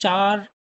4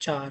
4.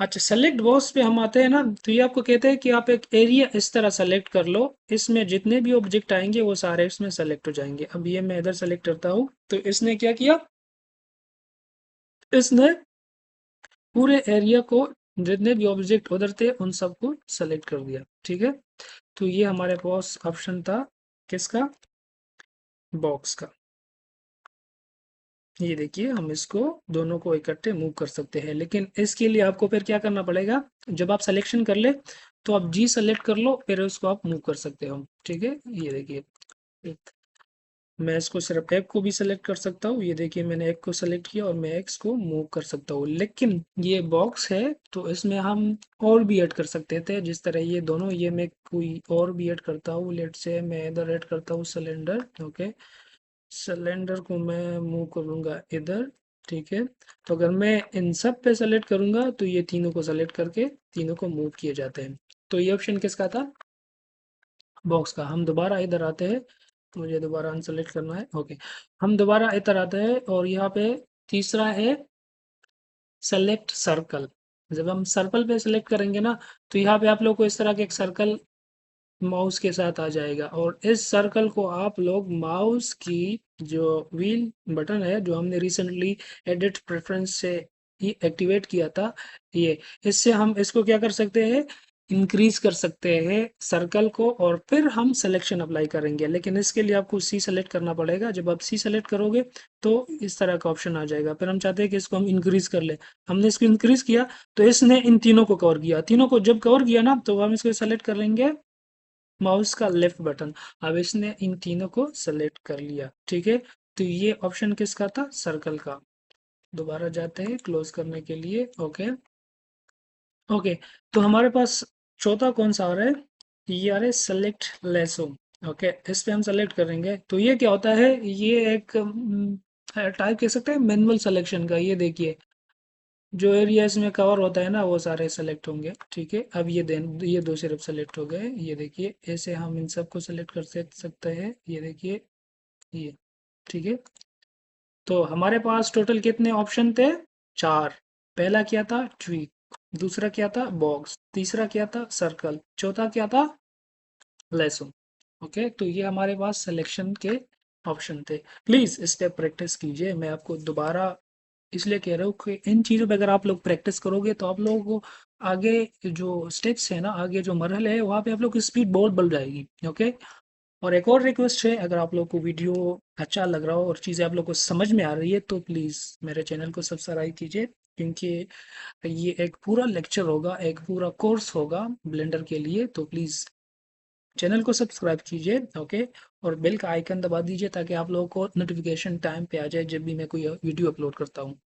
अच्छा, select box पे हम आते हैं ना, तो ये आपको कहते हैं कि आप एक एरिया इस तरह सेलेक्ट कर लो, इसमें जितने भी ऑब्जेक्ट आएंगे वो सारे इसमें सेलेक्ट हो जाएंगे। अब ये मैं इधर सेलेक्ट करता हूँ, तो इसने क्या किया, इसने पूरे एरिया को, जितने भी ऑब्जेक्ट उधर थे उन सबको सेलेक्ट कर दिया। ठीक है, तो ये हमारे पास ऑप्शन था किसका, बॉक्स का। ये देखिए, हम इसको दोनों को इकट्ठे मूव कर सकते हैं, लेकिन इसके लिए आपको फिर क्या करना पड़ेगा, जब आप सिलेक्शन कर ले तो आप जी सेलेक्ट कर लो, फिर उसको आप मूव कर सकते हो। ठीक है, ये देखिए, मैं इसको सिर्फ एक को भी सेलेक्ट कर सकता हूँ। ये देखिए, मैंने एक को सेलेक्ट किया और मैं एक्स को मूव कर सकता हूँ, लेकिन ये बॉक्स है तो इसमें हम और भी ऐड कर सकते थे, जिस तरह ये दोनों, ये मैं कोई और भी ऐड करता हूँ। लेट से मैं इधर ऐड करता हूँ सिलेंडर। ओके, सिलेंडर को मैं मूव करूंगा इधर। ठीक है, तो अगर मैं इन सब पे सेलेक्ट करूंगा तो ये तीनों को सेलेक्ट करके तीनों को मूव किए जाते हैं। तो ये ऑप्शन किसका था, बॉक्स का। हम दोबारा इधर आते हैं, मुझे दोबारा अनसेलेक्ट करना है। ओके, हम दोबारा इधर आते हैं और यहाँ पे तीसरा है सेलेक्ट सर्कल। जब हम सर्कल पे सेलेक्ट करेंगे ना, तो यहाँ पे आप लोग को इस तरह के एक सर्कल माउस के साथ आ जाएगा, और इस सर्कल को आप लोग माउस की जो व्हील बटन है, जो हमने रिसेंटली एडिट प्रेफरेंस से ही एक्टिवेट किया था, ये, इससे हम इसको क्या कर सकते हैं, इंक्रीज कर सकते हैं सर्कल को, और फिर हम सिलेक्शन अप्लाई करेंगे। लेकिन इसके लिए आपको सी सेलेक्ट करना पड़ेगा। जब आप सी सेलेक्ट करोगे तो इस तरह का ऑप्शन आ जाएगा। फिर हम चाहते हैं कि इसको हम इंक्रीज कर ले, हमने इसको इंक्रीज किया तो इसने इन तीनों को कवर किया। तीनों को जब कवर किया ना, तो हम इसको सेलेक्ट कर लेंगे माउस का लेफ्ट बटन। अब इसने इन तीनों को सेलेक्ट कर लिया। ठीक है, तो ये ऑप्शन किसका था, सर्कल का। दोबारा जाते हैं क्लोज करने के लिए। ओके, ओके, तो हमारे पास चौथा कौन सा आ रहा है, ये आ रहा है सेलेक्ट लेसो। ओके, इस पे हम सेलेक्ट करेंगे तो ये क्या होता है, ये एक टाइप कह सकते हैं मैनुअल सिलेक्शन का। ये देखिए, जो एरिया इसमें कवर होता है ना वो सारे सेलेक्ट होंगे। ठीक है, अब ये दो सिर्फ सेलेक्ट हो गए। ये देखिए, ऐसे हम इन सबको सेलेक्ट कर सकते हैं। ये देखिए, ये, ठीक है, तो हमारे पास टोटल कितने ऑप्शन थे, चार। पहला क्या था, ट्री, दूसरा क्या था, बॉक्स, तीसरा क्या था, सर्कल, चौथा क्या था, लेसो। ओके, तो ये हमारे पास सिलेक्शन के ऑप्शन थे। प्लीज इस पे प्रैक्टिस कीजिए। मैं आपको दोबारा इसलिए कह रहा हूँ कि इन चीज़ों पे अगर आप लोग प्रैक्टिस करोगे तो आप लोगों को आगे जो स्टेप्स है ना, आगे जो मरहले है, वहाँ पे आप लोग की स्पीड बहुत बढ़ जाएगी। ओके, और एक और रिक्वेस्ट है, अगर आप लोग को वीडियो अच्छा लग रहा हो और चीज़ें आप लोग को समझ में आ रही है तो प्लीज़ मेरे चैनल को सब्सक्राइब कीजिए, क्योंकि ये एक पूरा लेक्चर होगा, एक पूरा कोर्स होगा ब्लेंडर के लिए। तो प्लीज़ चैनल को सब्सक्राइब कीजिए। ओके, और बेल का आइकन दबा दीजिए ताकि आप लोगों को नोटिफिकेशन टाइम पे आ जाए जब भी मैं कोई वीडियो अपलोड करता हूँ।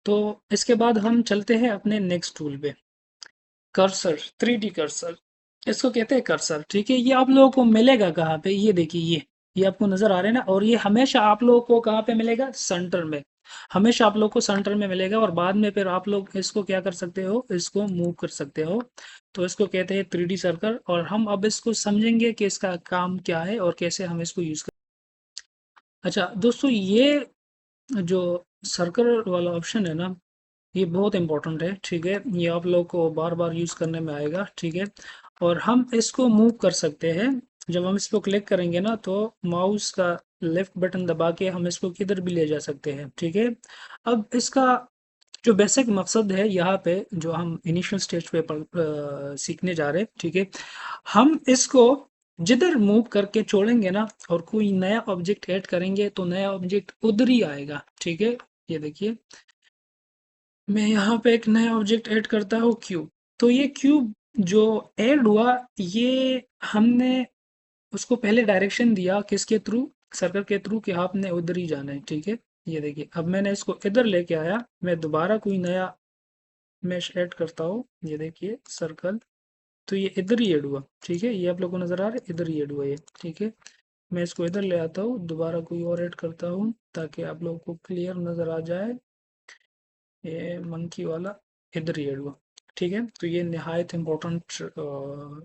तो इसके बाद हम चलते हैं अपने नेक्स्ट टूल पे, कर्सर, 3D कर्सर, इसको कहते हैं कर्सर। ठीक है, ये आप लोगों को मिलेगा कहाँ पे, ये देखिए, ये आपको नजर आ रहे हैं ना, और ये हमेशा आप लोगों को कहाँ पे मिलेगा, सेंटर में। हमेशा आप लोग को सेंटर में मिलेगा, और बाद में फिर आप लोग इसको क्या कर सकते हो, इसको मूव कर सकते हो। तो इसको कहते हैं 3D सर्कल, और हम अब इसको समझेंगे कि इसका काम क्या है और कैसे हम इसको यूज कर। अच्छा दोस्तों, ये जो सर्कल वाला ऑप्शन है ना, ये बहुत इंपॉर्टेंट है। ठीक है, ये आप लोग को बार बार यूज करने में आएगा। ठीक है, और हम इसको मूव कर सकते हैं। जब हम इस पर क्लिक करेंगे ना, तो माउस का लेफ्ट बटन दबा के हम इसको किधर भी ले जा सकते हैं। ठीक है, अब इसका जो बेसिक मकसद है यहाँ पे, जो हम इनिशियल स्टेज पे सीखने जा रहे हैं, ठीक है, हम इसको जिधर मूव करके छोड़ेंगे ना और कोई नया ऑब्जेक्ट ऐड करेंगे तो नया ऑब्जेक्ट उधर ही आएगा। ठीक है, ये देखिए, मैं यहाँ पे एक नया ऑब्जेक्ट ऐड करता हूँ, क्यूब। तो ये क्यूब जो ऐड हुआ, ये हमने उसको पहले डायरेक्शन दिया किसके थ्रू, सर्कल के थ्रू, कि आपने उधर ही जाना है। ठीक है, ये देखिए, अब मैंने इसको इधर लेके आया, मैं दोबारा कोई नया मैश ऐड करता हूँ। ये देखिए, सर्कल, तो ये इधर ही ऐड हुआ। ठीक है, ये आप लोगों को नजर आ रहा है, इधर ही ऐड हुआ ये। ठीक है, मैं इसको इधर ले आता हूँ, दोबारा कोई और ऐड करता हूँ ताकि आप लोगों को क्लियर नजर आ जाए। ये मंकी वाला इधर ही ऐड हुआ। ठीक है, तो ये निहायत इम्पोर्टेंट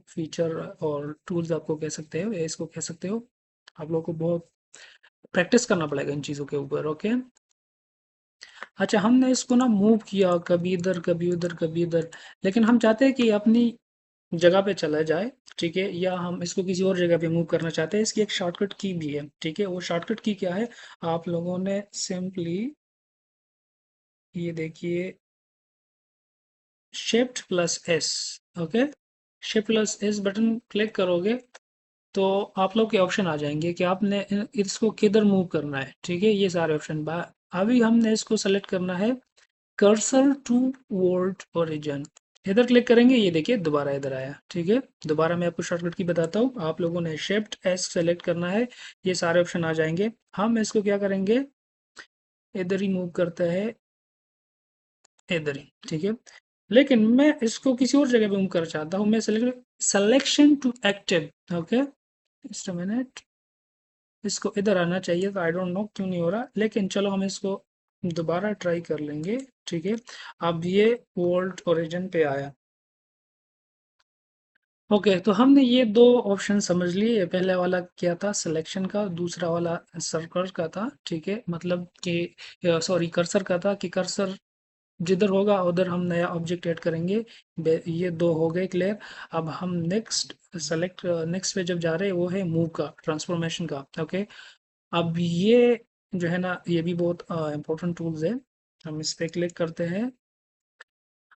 फीचर और टूल्स आपको कह सकते हो, या इसको कह सकते हो। आप लोगों को बहुत प्रैक्टिस करना पड़ेगा इन चीज़ों के ऊपर। ओके, अच्छा, हमने इसको ना मूव किया कभी इधर कभी उधर कभी इधर, लेकिन हम चाहते हैं कि अपनी जगह पे चला जाए, ठीक है, या हम इसको किसी और जगह पे मूव करना चाहते हैं। इसकी एक शॉर्टकट की भी है, ठीक है। वो शॉर्टकट की क्या है, आप लोगों ने सिंपली ये देखिए, shift plus S, okay, shift plus S button click करोगे तो आप लोग के ऑप्शन आ जाएंगे कि आपने इसको किधर मूव करना है, ठीक है। ये सारे ऑप्शन अभी हमने इसको सेलेक्ट करना है कर्सर टू वर्ल्ड ओरिजिन, इधर क्लिक करेंगे, ये देखिए दोबारा इधर आया, ठीक है। दोबारा मैं आपको शॉर्टकट की बताता हूँ, आप लोगों ने शिफ्ट एस सेलेक्ट करना है, ये सारे ऑप्शन आ जाएंगे। हम इसको क्या करेंगे, इधर ही मूव करता है, इधर ही, ठीक है। लेकिन मैं इसको किसी और जगह पे मूव करना चाहता हूँ, मैं selection to active, okay, just a minute, इसको इधर आना चाहिए था, आई डोंट नो क्यों नहीं हो रहा, लेकिन चलो हम इसको दोबारा ट्राई कर लेंगे, ठीक है। अब ये वर्ल्ड ओरिजिन पे आया। ओके, तो हमने ये दो ऑप्शन समझ लिए, ये पहले वाला क्या था सिलेक्शन का, दूसरा वाला सर्कल का था, ठीक है, मतलब कि सॉरी कर्सर का था कि कर्सर जिधर होगा उधर हम नया ऑब्जेक्ट ऐड करेंगे। ये दो हो गए क्लियर। अब हम नेक्स्ट पे जब जा रहे हैं वो है मूव का, ट्रांसफॉर्मेशन का, ओके। अब ये जो है ना, ये भी बहुत इंपॉर्टेंट टूल्स है, हम इस पे क्लिक करते हैं।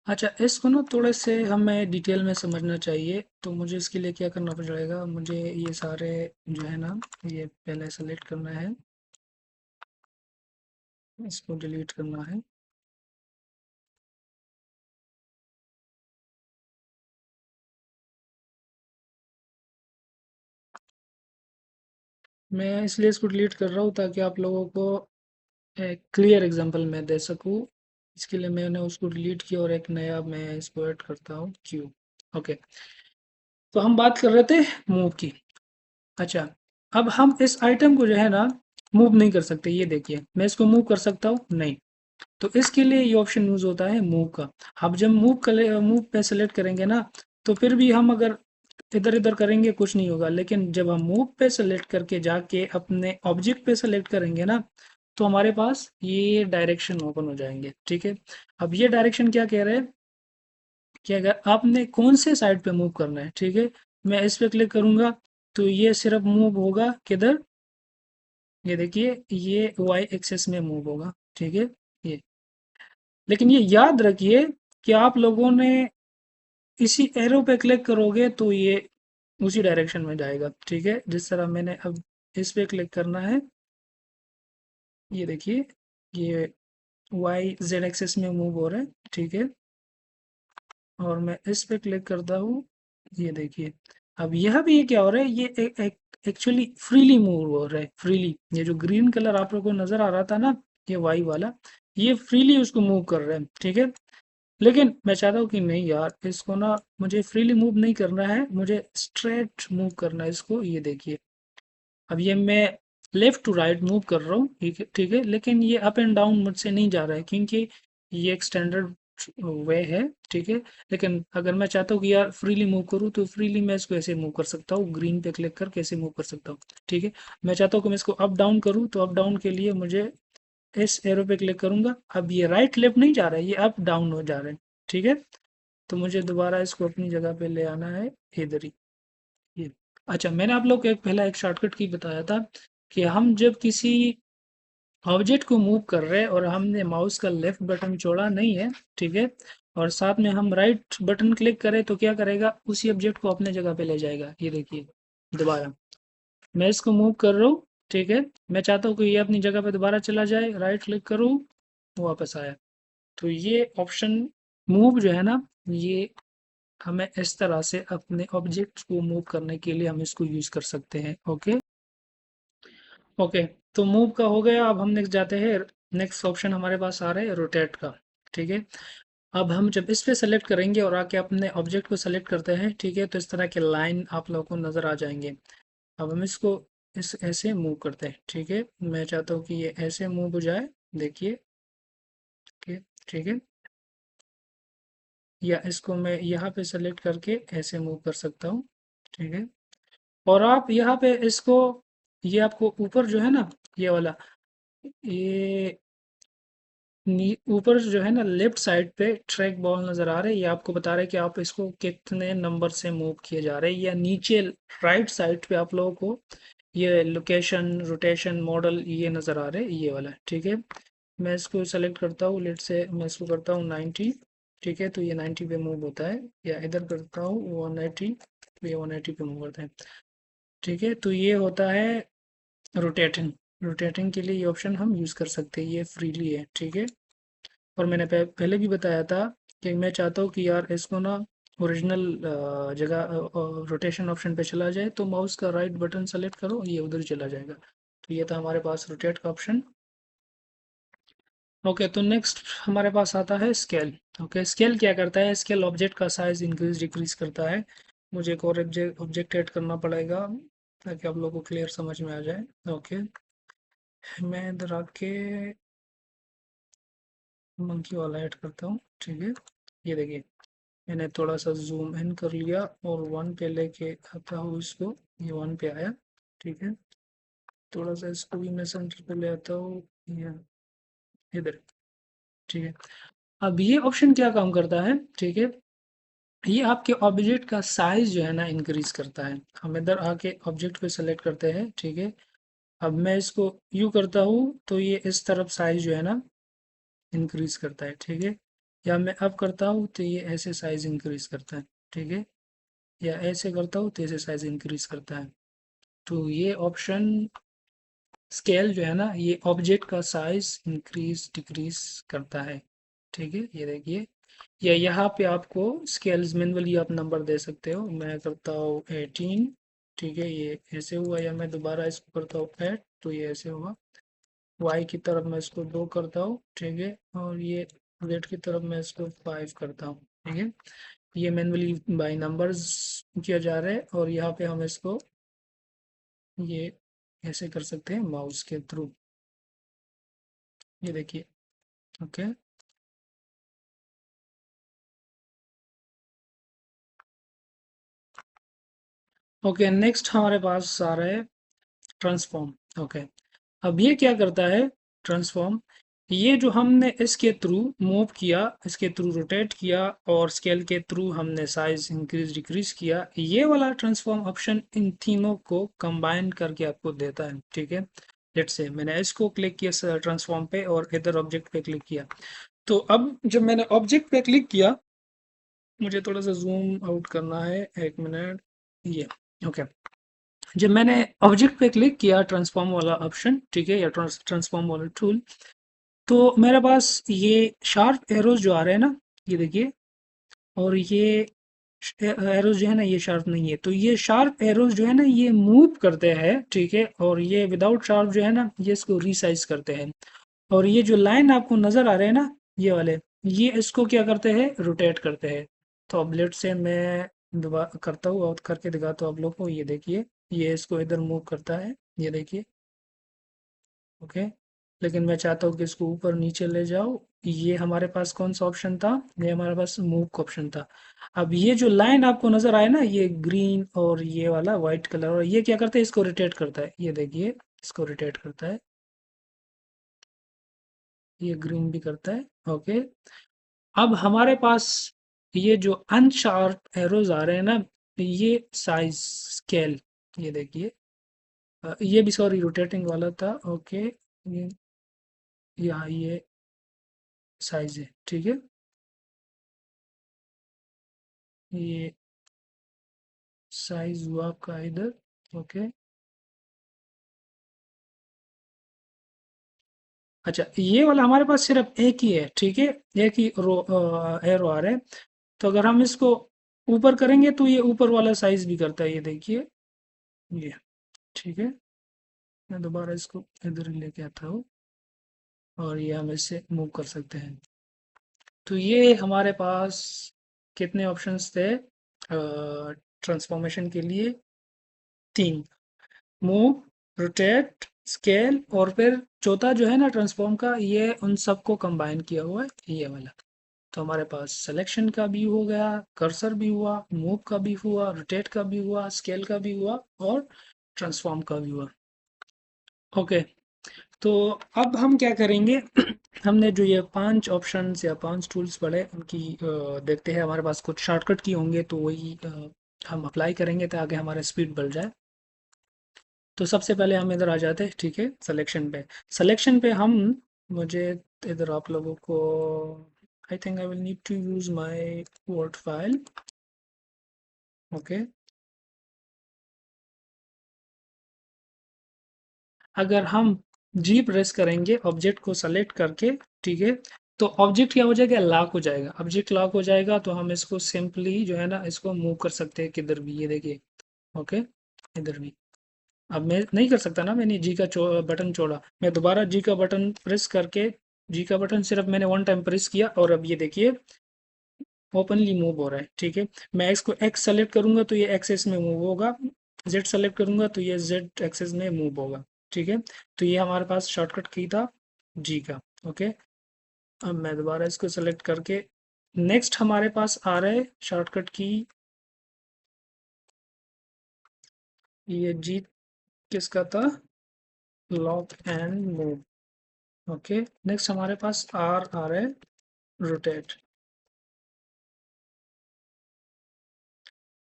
अच्छा, इसको ना थोड़े से हमें डिटेल में समझना चाहिए, तो मुझे इसके लिए क्या करना पड़ेगा, मुझे ये सारे जो है ना, ये पहले सेलेक्ट करना है, इसको डिलीट करना है। मैं इसलिए इसको डिलीट कर रहा हूँ ताकि आप लोगों को एक क्लियर एग्जांपल मैं दे सकूँ। इसके लिए मैंने उसको डिलीट किया और एक नया मैं इसको ऐड करता हूँ क्यू, ओके। तो हम बात कर रहे थे मूव की। अच्छा, अब हम इस आइटम को जो है ना मूव नहीं कर सकते, ये देखिए मैं इसको मूव कर सकता हूँ नहीं, तो इसके लिए ये ऑप्शन यूज होता है मूव का। अब जब मूव पे सेलेक्ट करेंगे ना, तो फिर भी हम अगर इधर इधर करेंगे कुछ नहीं होगा, लेकिन जब हम मूव पे सेलेक्ट करके जाके अपने ऑब्जेक्ट पे सेलेक्ट करेंगे ना, तो हमारे पास ये डायरेक्शन ओपन हो जाएंगे, ठीक है। अब ये डायरेक्शन क्या कह रहे हैं कि अगर आपने कौन से साइड पे मूव करना है, ठीक है, मैं इस पे क्लिक करूंगा तो ये सिर्फ मूव होगा किधर, ये देखिए ये वाई एक्सेस में मूव होगा, ठीक है। ये, लेकिन ये याद रखिए कि आप लोगों ने इसी एरो पे क्लिक करोगे तो ये उसी डायरेक्शन में जाएगा, ठीक है। जिस तरह मैंने अब इस पे क्लिक करना है, ये देखिए ये वाई जेड एक्सेस में मूव हो रहा है, ठीक है। और मैं इस पे क्लिक करता हूँ, ये देखिए अब यह भी ये क्या हो रहा है, ये एक्चुअली फ्रीली मूव हो रहा है, फ्रीली। ये जो ग्रीन कलर आप लोगों को नजर आ रहा था ना, ये वाई वाला, ये फ्रीली उसको मूव कर रहा है, ठीक है। लेकिन मैं चाहता हूँ कि नहीं यार, इसको ना मुझे फ्रीली मूव नहीं करना है, मुझे स्ट्रेट मूव करना है इसको, ये देखिए अब ये मैं लेफ्ट टू राइट मूव कर रहा हूँ, ठीक है, ठीक है, लेकिन ये अप एंड डाउन मुझसे नहीं जा रहा है क्योंकि ये एक स्टैंडर्ड वे है, ठीक है। लेकिन अगर मैं चाहता हूँ कि यार फ्रीली मूव करूँ तो फ्रीली मैं इसको ऐसे मूव कर सकता हूँ, ग्रीन पे क्लिक करके ऐसे मूव कर सकता हूँ, ठीक है। मैं चाहता हूँ कि मैं इसको अप डाउन करूँ तो अप डाउन के लिए मुझे इस एरो पे क्लिक करूंगा, अब ये राइट लेफ्ट नहीं जा रहा है, ये अप डाउन हो जा रहा है, ठीक है। तो मुझे दोबारा इसको अपनी जगह पे ले आना है, इधर ही, ये। अच्छा, मैंने आप लोग को एक पहला एक शॉर्टकट की बताया था कि हम जब किसी ऑब्जेक्ट को मूव कर रहे हैं और हमने माउस का लेफ्ट बटन छोड़ा नहीं है, ठीक है, और साथ में हम राइट बटन क्लिक करें तो क्या करेगा, उसी ऑब्जेक्ट को अपने जगह पे ले जाएगा, ये देखिए दोबारा मैं इसको मूव कर रहा हूँ, ठीक है। मैं चाहता हूँ कि ये अपनी जगह पे दोबारा चला जाए, राइट क्लिक करूँ, वापस आया। तो ये ऑप्शन मूव जो है ना, ये हमें इस तरह से अपने ऑब्जेक्ट को मूव करने के लिए हम इसको यूज कर सकते हैं, ओके। ओके, तो मूव का हो गया, अब हम नेक्स्ट जाते हैं। नेक्स्ट ऑप्शन हमारे पास आ रहा है रोटेट का, ठीक है। अब हम जब इस पे सेलेक्ट करेंगे और आके अपने ऑब्जेक्ट को सेलेक्ट करते हैं, ठीक है, तो इस तरह के लाइन आप लोगों को नजर आ जाएंगे। अब हम इसको इस ऐसे मूव करते हैं, ठीक है। मैं चाहता हूँ कि ये ऐसे मूव हो जाए, देखिए, ठीक ठीक है। या इसको मैं यहाँ पे सेलेक्ट करके ऐसे मूव कर सकता हूँ, ठीक है। और आप यहाँ पे इसको, ये आपको ऊपर जो है ना, ये वाला, ये ऊपर जो है ना लेफ्ट साइड पे ट्रैक बॉल नज़र आ रहा है, ये आपको बता रहा है कि आप इसको कितने नंबर से मूव किए जा रहे हैं। या नीचे राइट साइड पे आप लोगों को ये लोकेशन, रोटेशन, मॉडल ये नज़र आ रहे हैं, ये वाला, ठीक है। मैं इसको सेलेक्ट करता हूँ, लेट से मैं इसको करता हूँ 90, ठीक है, तो ये 90 पे मूव होता है। या इधर करता हूँ 180, तो ये 180 पे मूव करता है, ठीक है। तो ये होता है रोटेटिंग। रोटेटिंग के लिए ये ऑप्शन हम यूज़ कर सकते हैं, ये फ्रीली है, ठीक है। और मैंने पहले भी बताया था कि मैं चाहता हूँ कि यार इसको ना ओरिजिनल जगह रोटेशन ऑप्शन पे चला जाए, तो माउस का राइट बटन सेलेक्ट करो, ये उधर चला जाएगा। तो ये था हमारे पास रोटेट का ऑप्शन। ओके, तो नेक्स्ट हमारे पास आता है स्केल। ओके, स्केल क्या करता है? स्केल ऑब्जेक्ट का साइज इंक्रीज डिक्रीज करता है। मुझे एक और ऑब्जेक्ट ऐड करना पड़ेगा ताकि आप लोगों को क्लियर समझ में आ जाए। ओके, मैं इधर आके मंकी वाला ऐड करता हूँ, ठीक है। ये देखिए, मैंने थोड़ा सा जूम इन कर लिया और 1 पे लेके आता हूँ इसको, ये 1 पे आया, ठीक है। थोड़ा सा इसको भी मैं सेंटर पे ले आता हूँ, ये इधर, ठीक है। अब ये ऑप्शन क्या काम करता है, ठीक है, ये आपके ऑब्जेक्ट का साइज जो है ना इंक्रीज करता है। हम इधर आके ऑब्जेक्ट को सेलेक्ट करते हैं, ठीक है। अब मैं इसको यू करता हूँ तो ये इस तरफ साइज जो है ना इंक्रीज करता है, ठीक है। या मैं अब करता हूँ तो ये ऐसे साइज इंक्रीज करता है, ठीक है। या ऐसे करता हूँ तो ऐसे साइज इंक्रीज करता है। तो ये ऑप्शन स्केल जो है ना, ये ऑब्जेक्ट का साइज इंक्रीज डिक्रीज करता है, ठीक है। ये देखिए, या यहाँ पे आपको स्केल्स मैनुअली आप नंबर दे सकते हो। मैं करता हूँ 18, ठीक है, ये ऐसे हुआ। या मैं दोबारा इसको करता हूँ 8, तो ये ऐसे हुआ। वाई की तरफ मैं इसको 2 करता हूँ, ठीक है। और ये जेड की तरफ मैं इसको 5 करता हूँ, ठीक है। ये मैनुअली बाई नंबर्स किया जा रहा है। और यहाँ पे हम इसको ये ऐसे कर सकते हैं माउस के थ्रू, ये देखिए। ओके, ओके, नेक्स्ट हमारे पास आ रहा है ट्रांसफॉर्म। ओके, अब ये क्या करता है ट्रांसफॉर्म? ये जो हमने इसके थ्रू मूव किया, इसके थ्रू रोटेट किया, और स्केल के थ्रू हमने साइज इंक्रीज डिक्रीज किया, ये वाला ट्रांसफॉर्म ऑप्शन इन तीनों को कंबाइन करके आपको देता है, ठीक है। लेट्स से मैंने इसको क्लिक किया ट्रांसफॉर्म पे और इधर ऑब्जेक्ट पे क्लिक किया। तो अब जब मैंने ऑब्जेक्ट पे क्लिक किया, मुझे थोड़ा सा जूम आउट करना है, 1 मिनट, ये ओके। जब मैंने ऑब्जेक्ट पे क्लिक किया ट्रांसफॉर्म वाला ऑप्शन, ठीक है, या ट्रांसफॉर्म वाला टूल, तो मेरे पास ये शार्प एरोज जो आ रहे हैं ना, ये देखिए। और ये एरोज जो है ना, ये शार्प नहीं है, तो ये शार्प एरोज जो है ना ये मूव करते हैं, ठीक है। और ये विदाउट शार्प जो है ना, ये इसको रिसाइज करते हैं। और ये जो लाइन आपको नजर आ रहे हैं ना, ये वाले, ये इसको क्या करते हैं, रोटेट करते हैं। तो अब लेट से मैं दोबारा करता हूँ और करके दिखाता हूँ आप लोग को, ये देखिए, ये इसको इधर मूव करता है, ये देखिए। ओके, लेकिन मैं चाहता हूँ कि इसको ऊपर नीचे ले जाओ। ये हमारे पास कौन सा ऑप्शन था? ये हमारे पास मूव का ऑप्शन था। अब ये जो लाइन आपको नजर आए ना, ये ग्रीन और ये वाला व्हाइट कलर, और ये क्या करता है, इसको रोटेट करता है, ये देखिए, इसको रोटेट करता है। ये ग्रीन भी करता है, ओके। अब हमारे पास ये जो अनशार्प एरोज आ रहे हैं ना, ये साइज स्केल, ये देखिए। ये भी सॉरी रोटेटिंग वाला था, ओके। ये यहाँ ये साइज है, ठीक है। ये साइज हुआ आपका इधर, ओके। अच्छा, ये वाला हमारे पास सिर्फ एक ही है, ठीक है। एक ही रो एरो आ रहा है। तो अगर हम इसको ऊपर करेंगे तो ये ऊपर वाला साइज भी करता है, ये देखिए, ये, ठीक है। मैं दोबारा इसको इधर ही लेके आता हूँ और ये हम इससे मूव कर सकते हैं। तो ये हमारे पास कितने ऑप्शंस थे ट्रांसफॉर्मेशन के लिए? 3, मूव, रोटेट, स्केल, और फिर चौथा जो है ना ट्रांसफॉर्म का, ये उन सबको कंबाइन किया हुआ है, ये वाला। तो हमारे पास सिलेक्शन का भी हो गया, कर्सर भी हुआ, मूव का भी हुआ, रोटेट का भी हुआ, स्केल का भी हुआ, और ट्रांसफॉर्म का भी हुआ। ओके, तो अब हम क्या करेंगे हमने जो ये 5 ऑप्शंस या 5 टूल्स पढ़े उनकी देखते हैं हमारे पास कुछ शॉर्टकट की होंगे तो वही हम अप्लाई करेंगे ताकि हमारा स्पीड बढ़ जाए। तो सबसे पहले हम इधर आ जाते हैं, ठीक है, सिलेक्शन पे हम मुझे इधर आप लोगों को I think I will need to use my word file. Okay, अगर हम जी प्रेस करेंगे ऑब्जेक्ट को सेलेक्ट करके, ठीक है, तो ऑब्जेक्ट क्या हो जाएगा, लॉक हो जाएगा। ऑब्जेक्ट लॉक हो जाएगा तो हम इसको सिंपली जो है ना इसको मूव कर सकते हैं किधर भी, ये देखिए। ओके, इधर भी। अब मैं नहीं कर सकता ना, मैंने जी का बटन छोड़ा, मैं दोबारा जी का बटन प्रेस करके, जी का बटन सिर्फ मैंने वन टाइम प्रेस किया और अब ये देखिए ओपनली मूव हो रहा है, ठीक है। मैं इसको एक्स सेलेक्ट करूंगा तो ये एक्सेस में मूव होगा, जेड सेलेक्ट करूंगा तो ये जेड एक्सेस में मूव होगा, ठीक है। तो ये हमारे पास शॉर्टकट की था जी का। ओके, अब मैं दोबारा इसको सेलेक्ट करके नेक्स्ट हमारे पास आ रहा है शॉर्टकट की, ये जी किसका था, lock and move. Okay, next हमारे पास आर आ रहा है, रोटेट।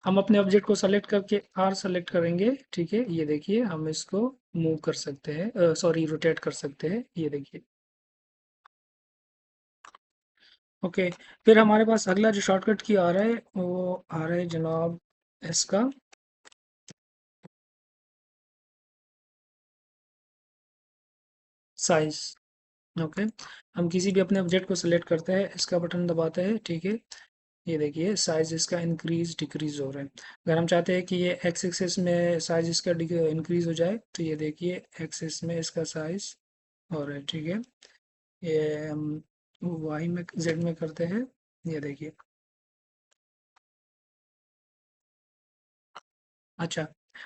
हम अपने ऑब्जेक्ट को सेलेक्ट करके आर सेलेक्ट करेंगे, ठीक है, ये देखिए हम इसको मूव कर सकते हैं, सॉरी रोटेट कर सकते हैं, ये देखिए। ओके, फिर हमारे पास अगला जो शॉर्टकट की आ रहा है वो आ रहा है जनाब इसका साइज। ओके, हम किसी भी अपने ऑब्जेक्ट को सिलेक्ट करते हैं, इसका बटन दबाते हैं, ठीक है, ये देखिए साइज इसका इंक्रीज डिक्रीज हो रहा है। अगर हम चाहते हैं कि ये एक्स एक्सिस में साइज इसका इंक्रीज हो जाए तो ये देखिए एक्सिस में इसका साइज हो रहा है, ठीक है। ये हम वाई में जेड में करते हैं, ये देखिए। अच्छा,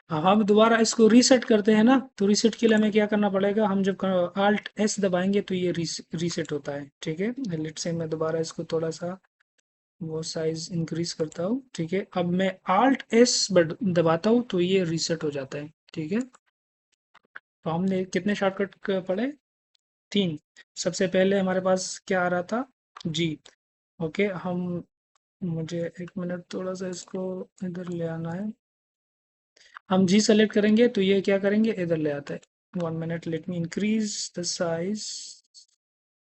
हाँ, हम दोबारा इसको रीसेट करते हैं ना, तो रीसेट के लिए हमें क्या करना पड़ेगा, हम जब आल्ट एस दबाएंगे तो ये रीसेट होता है, ठीक है। लेट से मैं दोबारा इसको थोड़ा सा वो साइज इंक्रीज करता हूँ, ठीक है। अब मैं आल्ट एस दबाता हूँ तो ये रीसेट हो जाता है, ठीक है। तो हमने कितने शॉर्टकट पढ़े, 3। सबसे पहले हमारे पास क्या आ रहा था, जी। ओके, हम मुझे एक मिनट थोड़ा सा इसको इधर ले आना है। हम जी सेलेक्ट करेंगे तो ये क्या करेंगे, इधर ले आता है। 1 minute, let me increase the size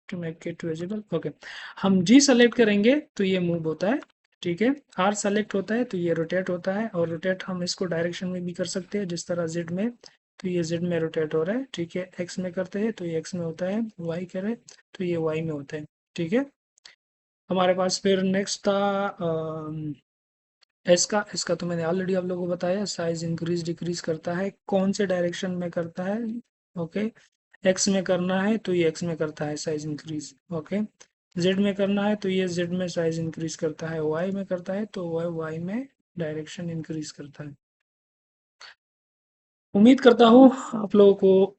to make it visible. Okay, हम जी सेलेक्ट करेंगे तो ये मूव होता है, ठीक है। आर सेलेक्ट होता है तो ये रोटेट होता है, और रोटेट हम इसको डायरेक्शन में भी कर सकते हैं, जिस तरह जेड में, तो ये जेड में रोटेट हो रहा है, ठीक है। एक्स में करते हैं तो ये एक्स में होता है, वाई करे तो ये वाई में होता है, ठीक है। हमारे पास फिर नेक्स्ट था इसका तो मैंने ऑलरेडी आप लोगों को बताया, साइज इंक्रीज डिक्रीज करता है, कौन से डायरेक्शन में करता है। ओके, एक्स में करना है तो ये एक्स में करता है साइज इंक्रीज, ओके। जेड में करना है तो ये जेड में साइज इंक्रीज करता है, वाई में करता है तो वाई में डायरेक्शन इंक्रीज करता है। उम्मीद करता हूँ आप लोगों को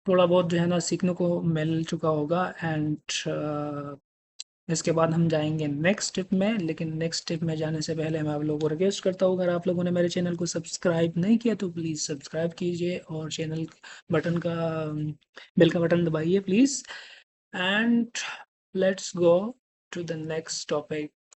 थोड़ा बहुत जो है ना सीखने को मिल चुका होगा, एंड इसके बाद हम जाएंगे नेक्स्ट स्टेप में। लेकिन नेक्स्ट स्टेप में जाने से पहले मैं आप लोगों को रिक्वेस्ट करता हूँ, अगर आप लोगों ने मेरे चैनल को सब्सक्राइब नहीं किया तो प्लीज़ सब्सक्राइब कीजिए और चैनल बटन का बेल का बटन दबाइए please. And let's go to the next topic.